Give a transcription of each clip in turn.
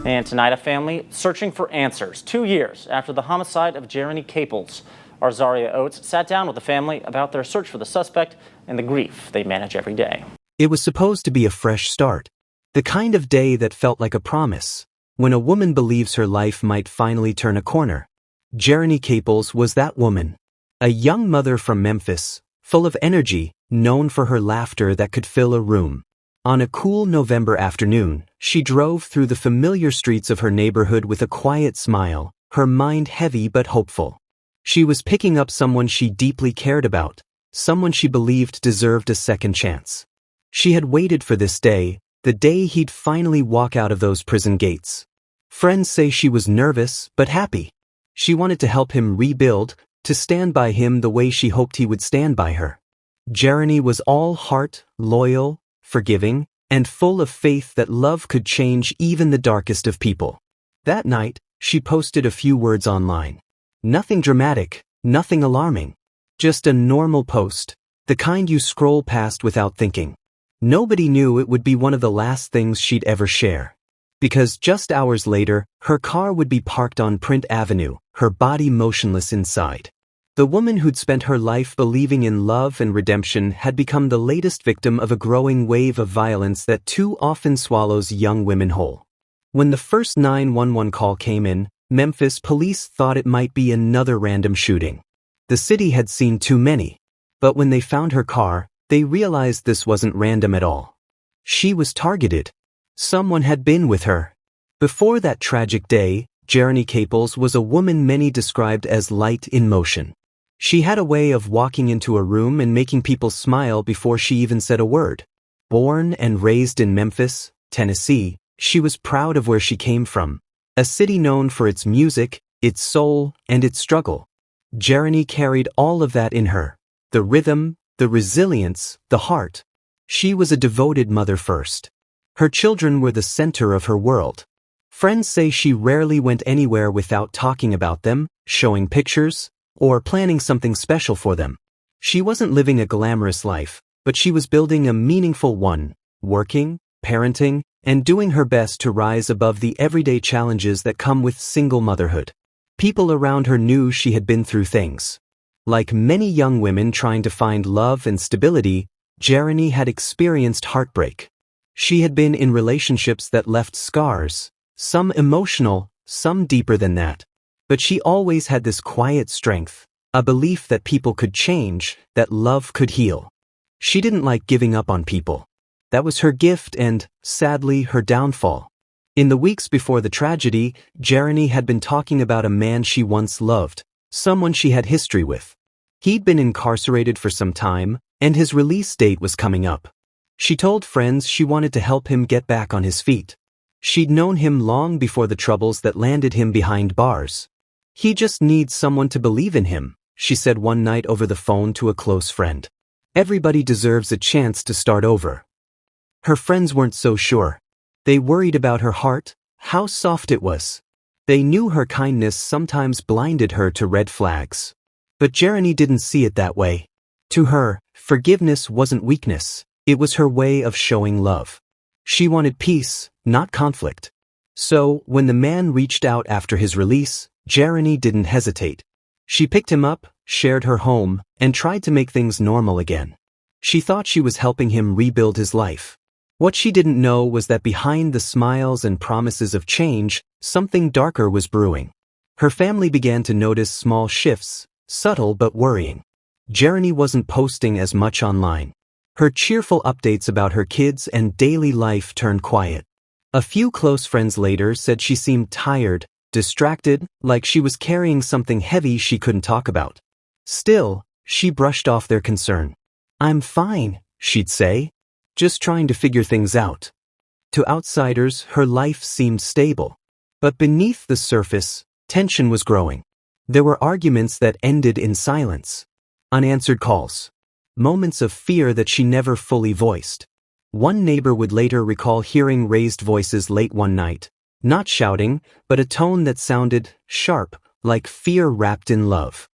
And tonight, a family searching for answers 2 years after the homicide of Jeremy Caples. Our Zaria Oates sat down with the family about their search for the suspect and the grief they manage every day. It was supposed to be a fresh start, the kind of day that felt like a promise, when a woman believes her life might finally turn a corner. Jeremy Caples was that woman, a young mother from Memphis, full of energy, known for her laughter that could fill a room. On a cool November afternoon, she drove through the familiar streets of her neighborhood with a quiet smile, her mind heavy but hopeful. She was picking up someone she deeply cared about, someone she believed deserved a second chance. She had waited for this day, the day he'd finally walk out of those prison gates. Friends say she was nervous but happy. She wanted to help him rebuild, to stand by him the way she hoped he would stand by her. Jeremy was all heart, loyal, forgiving, and full of faith that love could change even the darkest of people. That night, she posted a few words online. Nothing dramatic, nothing alarming. Just a normal post, the kind you scroll past without thinking. Nobody knew it would be one of the last things she'd ever share. Because just hours later, her car would be parked on Print Avenue, her body motionless inside. The woman who'd spent her life believing in love and redemption had become the latest victim of a growing wave of violence that too often swallows young women whole. When the first 911 call came in, Memphis police thought it might be another random shooting. The city had seen too many. But when they found her car, they realized this wasn't random at all. She was targeted. Someone had been with her. Before that tragic day, Jeremy Caples was a woman many described as light in motion. She had a way of walking into a room and making people smile before she even said a word. Born and raised in Memphis, Tennessee, she was proud of where she came from, a city known for its music, its soul, and its struggle. Jeremy carried all of that in her, the rhythm, the resilience, the heart. She was a devoted mother first. Her children were the center of her world. Friends say she rarely went anywhere without talking about them, showing pictures, or planning something special for them. She wasn't living a glamorous life, but she was building a meaningful one, working, parenting, and doing her best to rise above the everyday challenges that come with single motherhood. People around her knew she had been through things. Like many young women trying to find love and stability, Jeremy had experienced heartbreak. She had been in relationships that left scars, some emotional, some deeper than that. But she always had this quiet strength, a belief that people could change, that love could heal. She didn't like giving up on people. That was her gift and, sadly, her downfall. In the weeks before the tragedy, Jeremy had been talking about a man she once loved, someone she had history with. He'd been incarcerated for some time, and his release date was coming up. She told friends she wanted to help him get back on his feet. She'd known him long before the troubles that landed him behind bars. He just needs someone to believe in him, she said one night over the phone to a close friend. Everybody deserves a chance to start over. Her friends weren't so sure. They worried about her heart, how soft it was. They knew her kindness sometimes blinded her to red flags. But Jeremy didn't see it that way. To her, forgiveness wasn't weakness, it was her way of showing love. She wanted peace, not conflict. So, when the man reached out after his release, Jeremy didn't hesitate. She picked him up, shared her home, and tried to make things normal again. She thought she was helping him rebuild his life. What she didn't know was that behind the smiles and promises of change, something darker was brewing. Her family began to notice small shifts, subtle but worrying. Jeremy wasn't posting as much online. Her cheerful updates about her kids and daily life turned quiet. A few close friends later said she seemed tired, distracted, like she was carrying something heavy she couldn't talk about. Still, she brushed off their concern. "I'm fine," she'd say, "just trying to figure things out." To outsiders, her life seemed stable. But beneath the surface, tension was growing. There were arguments that ended in silence. Unanswered calls. Moments of fear that she never fully voiced. One neighbor would later recall hearing raised voices late one night. Not shouting, but a tone that sounded sharp, like fear wrapped in love.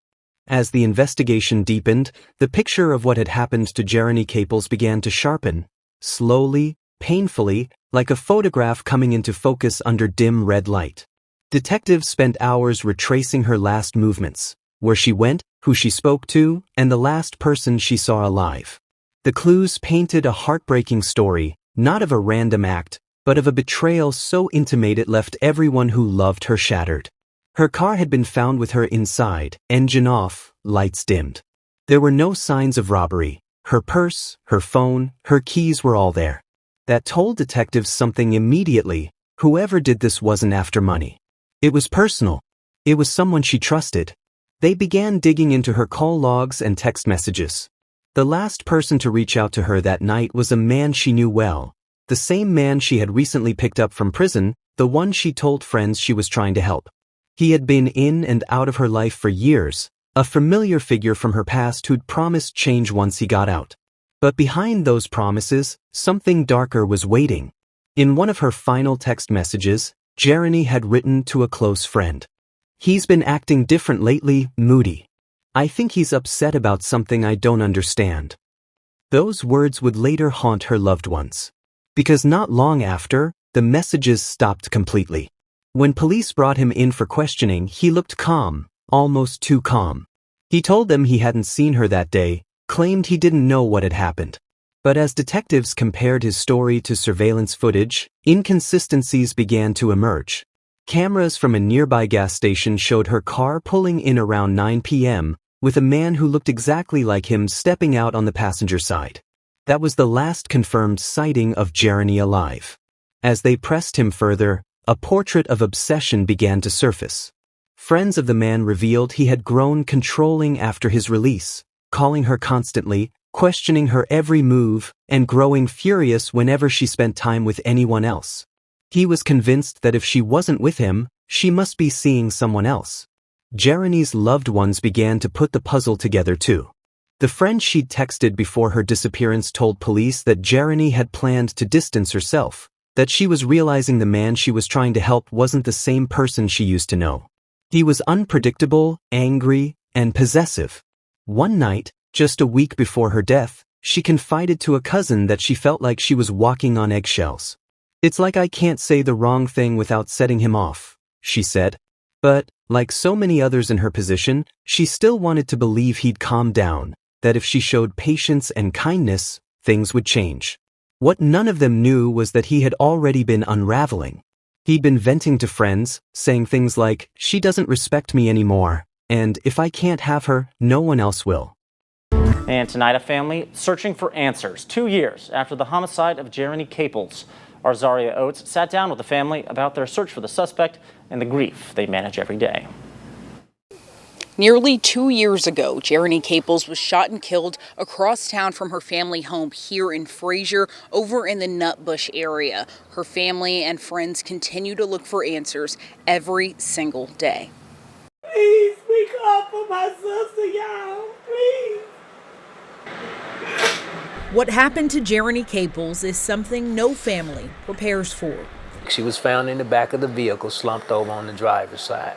As the investigation deepened, the picture of what had happened to Jeremy Caples began to sharpen. Slowly, painfully, like a photograph coming into focus under dim red light. Detectives spent hours retracing her last movements, where she went, who she spoke to, and the last person she saw alive. The clues painted a heartbreaking story, not of a random act, but of a betrayal so intimate it left everyone who loved her shattered. Her car had been found with her inside, engine off, lights dimmed. There were no signs of robbery. Her purse, her phone, her keys were all there. That told detectives something immediately. Whoever did this wasn't after money. It was personal. It was someone she trusted. They began digging into her call logs and text messages. The last person to reach out to her that night was a man she knew well, the same man she had recently picked up from prison, the one she told friends she was trying to help. He had been in and out of her life for years, a familiar figure from her past who'd promised change once he got out. But behind those promises, something darker was waiting. In one of her final text messages, Jeremy had written to a close friend. "He's been acting different lately, moody. I think he's upset about something I don't understand." Those words would later haunt her loved ones. Because not long after, the messages stopped completely. When police brought him in for questioning, he looked calm, almost too calm. He told them he hadn't seen her that day, claimed he didn't know what had happened. But as detectives compared his story to surveillance footage, inconsistencies began to emerge. Cameras from a nearby gas station showed her car pulling in around 9 p.m., with a man who looked exactly like him stepping out on the passenger side. That was the last confirmed sighting of Jeremy alive. As they pressed him further, a portrait of obsession began to surface. Friends of the man revealed he had grown controlling after his release, calling her constantly, questioning her every move, and growing furious whenever she spent time with anyone else. He was convinced that if she wasn't with him, she must be seeing someone else. Jeremy's loved ones began to put the puzzle together too. The friend she'd texted before her disappearance told police that Jeremy had planned to distance herself, that she was realizing the man she was trying to help wasn't the same person she used to know. He was unpredictable, angry, and possessive. One night, just a week before her death, she confided to a cousin that she felt like she was walking on eggshells. "It's like I can't say the wrong thing without setting him off," she said. But, like so many others in her position, she still wanted to believe he'd calm down, that if she showed patience and kindness, things would change. What none of them knew was that he had already been unraveling. He'd been venting to friends, saying things like, "She doesn't respect me anymore," and "If I can't have her, no one else will." And tonight, a family searching for answers 2 years after the homicide of Jeremy Caples. Our Zaria Oates sat down with the family about their search for the suspect and the grief they manage every day. Nearly 2 years ago, Jeremy Caples was shot and killed across town from her family home here in Fraser, over in the Nutbush area. Her family and friends continue to look for answers every single day. Please speak up for my sister, y'all. Please. What happened to Jeremy Caples is something no family prepares for. She was found in the back of the vehicle, slumped over on the driver's side.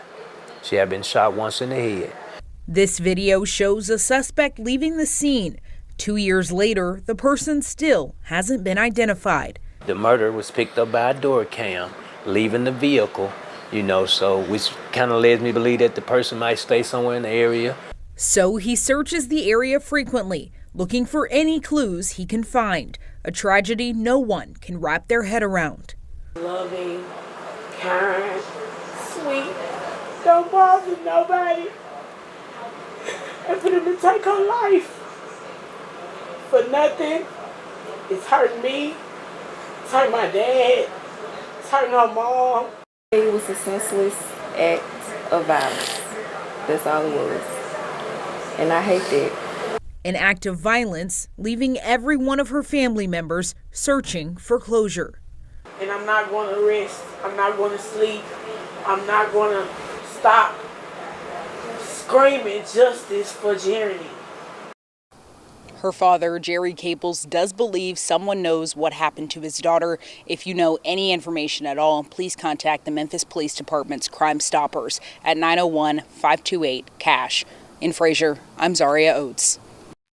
She had been shot once in the head. This video shows a suspect leaving the scene. 2 years later, the person still hasn't been identified. The murder was picked up by a door cam, leaving the vehicle, so which kind of led me to believe that the person might stay somewhere in the area. So he searches the area frequently, looking for any clues he can find. A tragedy no one can wrap their head around. Loving, kind, sweet, don't bother nobody. And for them to take her life for nothing, it's hurting me, it's hurting my dad, it's hurting her mom. It was a senseless act of violence. That's all it was. And I hate that. An act of violence, leaving every one of her family members searching for closure. And I'm not going to rest. I'm not going to sleep. I'm not going to stop screaming justice for Jeremy. Her father, Jerry Caples, does believe someone knows what happened to his daughter. If you know any information at all, please contact the Memphis Police Department's Crime Stoppers at 901-528-CASH. In Fraser, I'm Zaria Oates.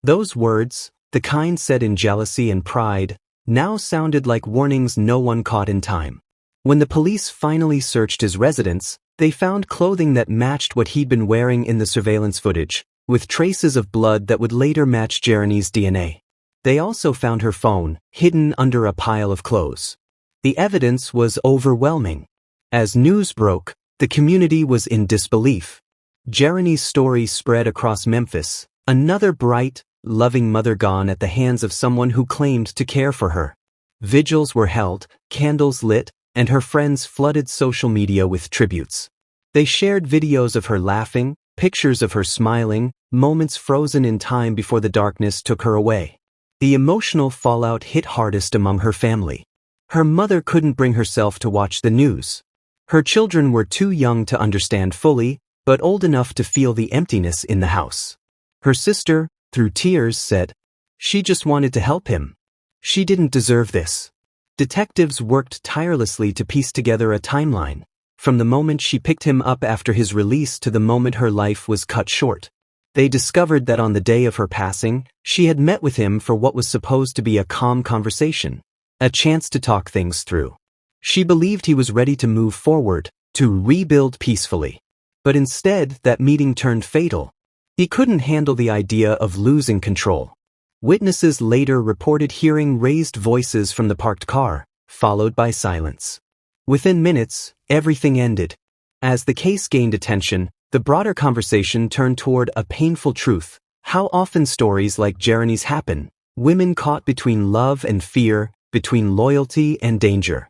Those words, the kind said in jealousy and pride, now sounded like warnings no one caught in time. When the police finally searched his residence, they found clothing that matched what he'd been wearing in the surveillance footage, with traces of blood that would later match Jeremy's DNA. They also found her phone, hidden under a pile of clothes. The evidence was overwhelming. As news broke, the community was in disbelief. Jeremy's story spread across Memphis, another bright, loving mother gone at the hands of someone who claimed to care for her. Vigils were held, candles lit, and her friends flooded social media with tributes. They shared videos of her laughing, pictures of her smiling, moments frozen in time before the darkness took her away. The emotional fallout hit hardest among her family. Her mother couldn't bring herself to watch the news. Her children were too young to understand fully, but old enough to feel the emptiness in the house. Her sister, through tears, said, "She just wanted to help him. She didn't deserve this." Detectives worked tirelessly to piece together a timeline, from the moment she picked him up after his release to the moment her life was cut short. They discovered that on the day of her passing, she had met with him for what was supposed to be a calm conversation, a chance to talk things through. She believed he was ready to move forward, to rebuild peacefully. But instead, that meeting turned fatal. He couldn't handle the idea of losing control. Witnesses later reported hearing raised voices from the parked car, followed by silence. Within minutes, everything ended. As the case gained attention, the broader conversation turned toward a painful truth. How often stories like Jeremy's happen, women caught between love and fear, between loyalty and danger.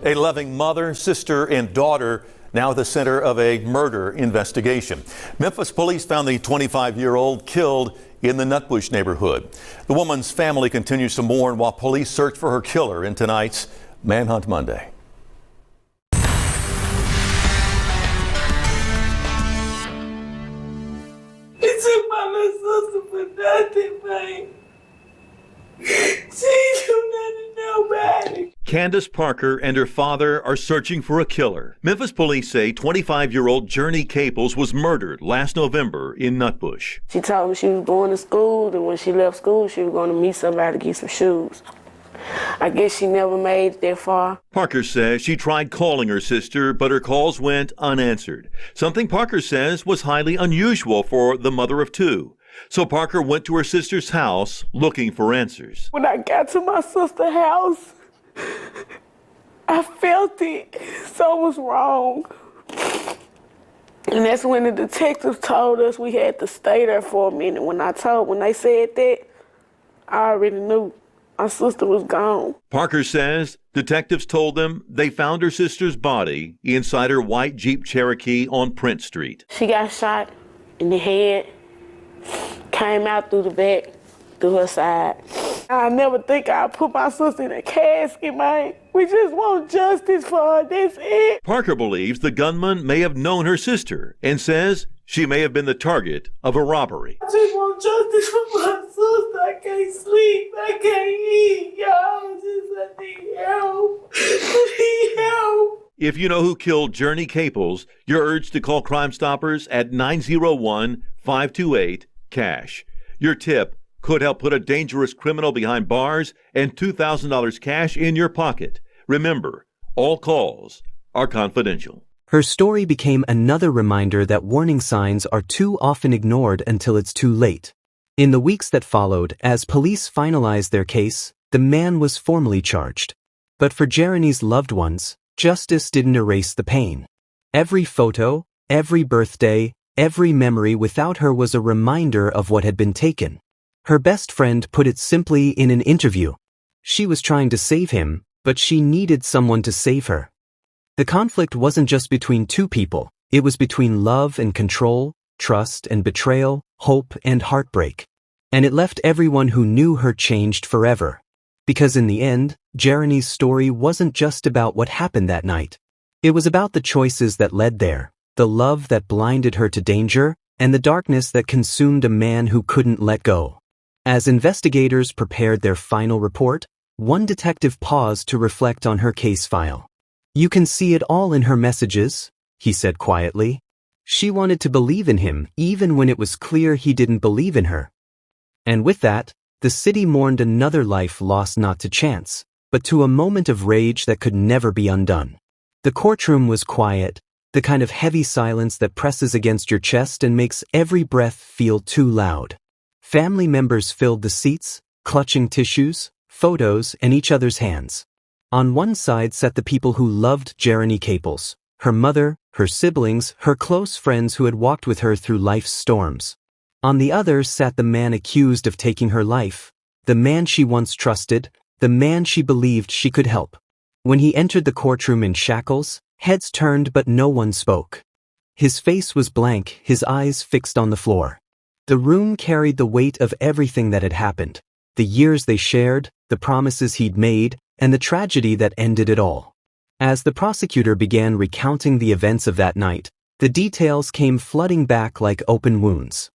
A loving mother, sister, and daughter now at the center of a murder investigation. Memphis police found the 25-year-old killed in the Nutbush neighborhood. The woman's family continues to mourn while police search for her killer in tonight's Manhunt Monday. He took my little sister for nothing, man. She do nothing to nobody. Candace Parker and her father are searching for a killer. Memphis police say 25-year-old Journey Caples was murdered last November in Nutbush. She told me she was going to school, and when she left school, she was going to meet somebody to get some shoes. I guess she never made it that far. Parker says she tried calling her sister, but her calls went unanswered. Something Parker says was highly unusual for the mother of two. So Parker went to her sister's house looking for answers. When I got to my sister's house, I felt it. Something was wrong. And that's when the detectives told us we had to stay there for a minute. When they said that, I already knew my sister was gone. Parker says detectives told them they found her sister's body inside her white Jeep Cherokee on Prince Street. She got shot in the head, came out through the back, through her side. I never think I'd put my sister in a casket, man. We just want justice for her, that's it. Parker believes the gunman may have known her sister and says she may have been the target of a robbery. I just want justice for my sister. I can't sleep, I can't eat, y'all. I need help. I need help. If you know who killed Journey Caples, you're urged to call Crime Stoppers at 901-528-CASH. Your tip could help put a dangerous criminal behind bars and $2,000 cash in your pocket. Remember, all calls are confidential. Her story became another reminder that warning signs are too often ignored until it's too late. In the weeks that followed, as police finalized their case, the man was formally charged. But for Jeremy's loved ones, justice didn't erase the pain. Every photo, every birthday, every memory without her was a reminder of what had been taken. Her best friend put it simply in an interview. She was trying to save him, but she needed someone to save her. The conflict wasn't just between two people, it was between love and control, trust and betrayal, hope and heartbreak. And it left everyone who knew her changed forever. Because in the end, Jeremy's story wasn't just about what happened that night. It was about the choices that led there, the love that blinded her to danger, and the darkness that consumed a man who couldn't let go. As investigators prepared their final report, one detective paused to reflect on her case file. "You can see it all in her messages," he said quietly. She wanted to believe in him even when it was clear he didn't believe in her. And with that, the city mourned another life lost not to chance, but to a moment of rage that could never be undone. The courtroom was quiet, the kind of heavy silence that presses against your chest and makes every breath feel too loud. Family members filled the seats, clutching tissues, photos, and each other's hands. On one side sat the people who loved Jeremy Caples, her mother, her siblings, her close friends who had walked with her through life's storms. On the other sat the man accused of taking her life, the man she once trusted, the man she believed she could help. When he entered the courtroom in shackles, heads turned but no one spoke. His face was blank, his eyes fixed on the floor. The room carried the weight of everything that had happened, the years they shared, the promises he'd made, and the tragedy that ended it all. As the prosecutor began recounting the events of that night, the details came flooding back like open wounds.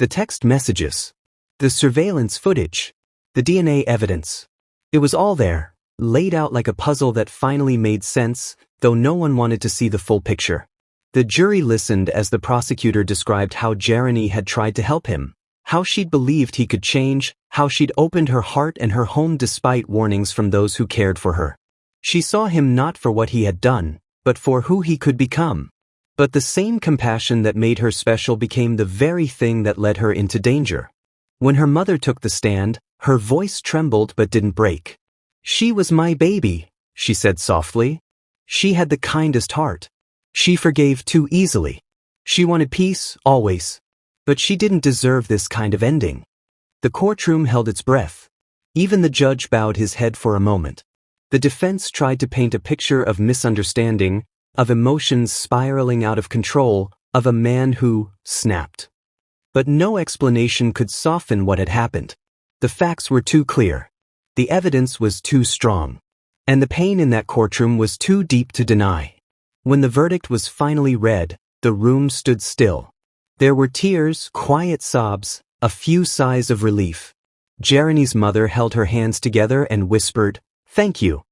The text messages, the surveillance footage, the DNA evidence. It was all there, laid out like a puzzle that finally made sense, though no one wanted to see the full picture. The jury listened as the prosecutor described how Jeremy had tried to help him, how she'd believed he could change, how she'd opened her heart and her home despite warnings from those who cared for her. She saw him not for what he had done, but for who he could become. But the same compassion that made her special became the very thing that led her into danger. When her mother took the stand, her voice trembled but didn't break. "She was my baby," she said softly. "She had the kindest heart. She forgave too easily. She wanted peace, always. But she didn't deserve this kind of ending." The courtroom held its breath. Even the judge bowed his head for a moment. The defense tried to paint a picture of misunderstanding, of emotions spiraling out of control, of a man who snapped. But no explanation could soften what had happened. The facts were too clear. The evidence was too strong. And the pain in that courtroom was too deep to deny. When the verdict was finally read, the room stood still. There were tears, quiet sobs, a few sighs of relief. Jeremy's mother held her hands together and whispered, "Thank you."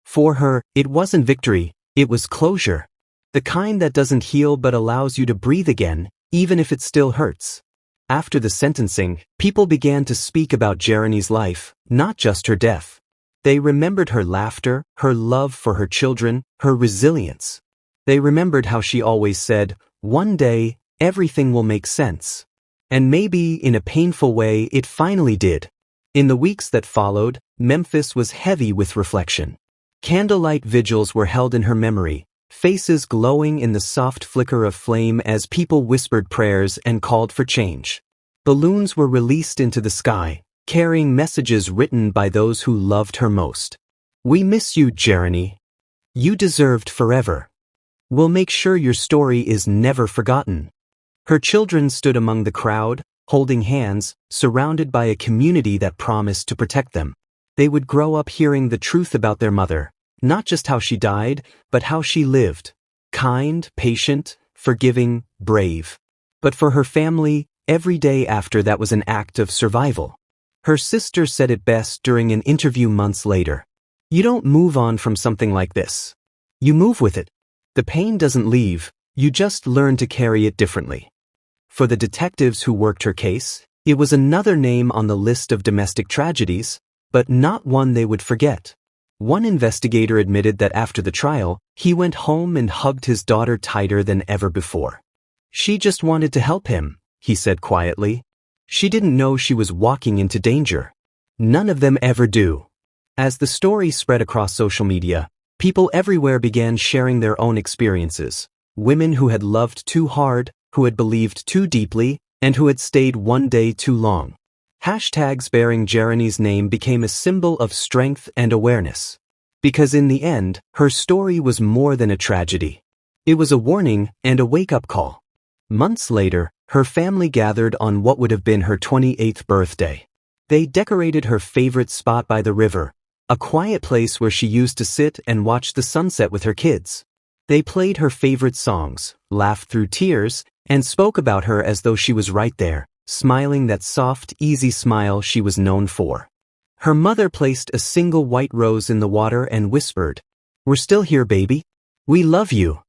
For her, it wasn't victory, it was closure. The kind that doesn't heal but allows you to breathe again, even if it still hurts. After the sentencing, people began to speak about Jeremy's life, not just her death. They remembered her laughter, her love for her children, her resilience. They remembered how she always said, "One day, everything will make sense." And maybe, in a painful way, it finally did. In the weeks that followed, Memphis was heavy with reflection. Candlelight vigils were held in her memory, faces glowing in the soft flicker of flame as people whispered prayers and called for change. Balloons were released into the sky, carrying messages written by those who loved her most. "We miss you, Jeremy. You deserved forever. We'll make sure your story is never forgotten." Her children stood among the crowd, holding hands, surrounded by a community that promised to protect them. They would grow up hearing the truth about their mother, not just how she died, but how she lived. Kind, patient, forgiving, brave. But for her family, every day after that was an act of survival. Her sister said it best during an interview months later. "You don't move on from something like this. You move with it. The pain doesn't leave, you just learn to carry it differently." For the detectives who worked her case, it was another name on the list of domestic tragedies, but not one they would forget. One investigator admitted that after the trial, he went home and hugged his daughter tighter than ever before. "She just wanted to help him," he said quietly. "She didn't know she was walking into danger." None of them ever do. As the story spread across social media, people everywhere began sharing their own experiences. Women who had loved too hard, who had believed too deeply, and who had stayed one day too long. Hashtags bearing Jeremy's name became a symbol of strength and awareness. Because in the end, her story was more than a tragedy. It was a warning and a wake-up call. Months later, her family gathered on what would have been her 28th birthday. They decorated her favorite spot by the river, a quiet place where she used to sit and watch the sunset with her kids. They played her favorite songs, laughed through tears, and spoke about her as though she was right there, smiling that soft, easy smile she was known for. Her mother placed a single white rose in the water and whispered, "We're still here, baby. We love you."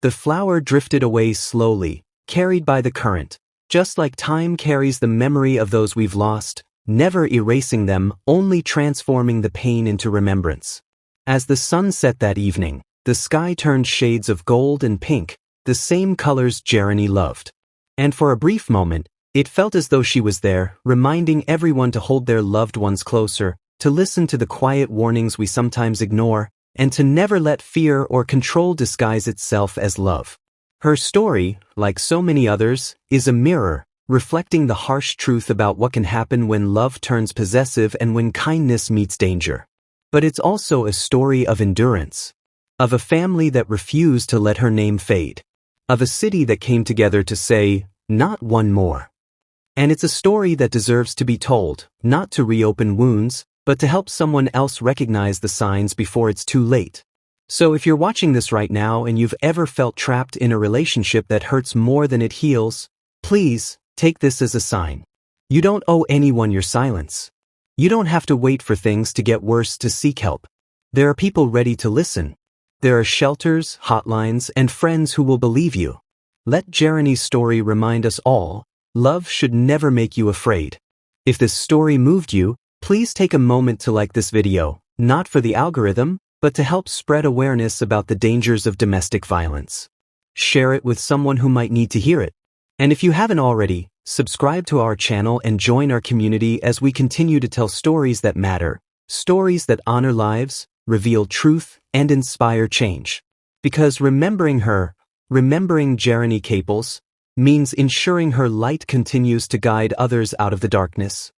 The flower drifted away slowly, carried by the current, just like time carries the memory of those we've lost, never erasing them, only transforming the pain into remembrance. As the sun set that evening, the sky turned shades of gold and pink, the same colors Jeremy loved. And for a brief moment, it felt as though she was there, reminding everyone to hold their loved ones closer, to listen to the quiet warnings we sometimes ignore, and to never let fear or control disguise itself as love. Her story, like so many others, is a mirror, reflecting the harsh truth about what can happen when love turns possessive and when kindness meets danger. But it's also a story of endurance, of a family that refused to let her name fade, of a city that came together to say, "Not one more." And it's a story that deserves to be told, not to reopen wounds, but to help someone else recognize the signs before it's too late. So if you're watching this right now and you've ever felt trapped in a relationship that hurts more than it heals, please take this as a sign. You don't owe anyone your silence. You don't have to wait for things to get worse to seek help. There are people ready to listen. There are shelters, hotlines, and friends who will believe you. Let Jeremy's story remind us all, love should never make you afraid. If this story moved you, please take a moment to like this video, not for the algorithm, but to help spread awareness about the dangers of domestic violence. Share it with someone who might need to hear it. And if you haven't already, subscribe to our channel and join our community as we continue to tell stories that matter, stories that honor lives, reveal truth, and inspire change. Because remembering Jeremy Caples, means ensuring her light continues to guide others out of the darkness.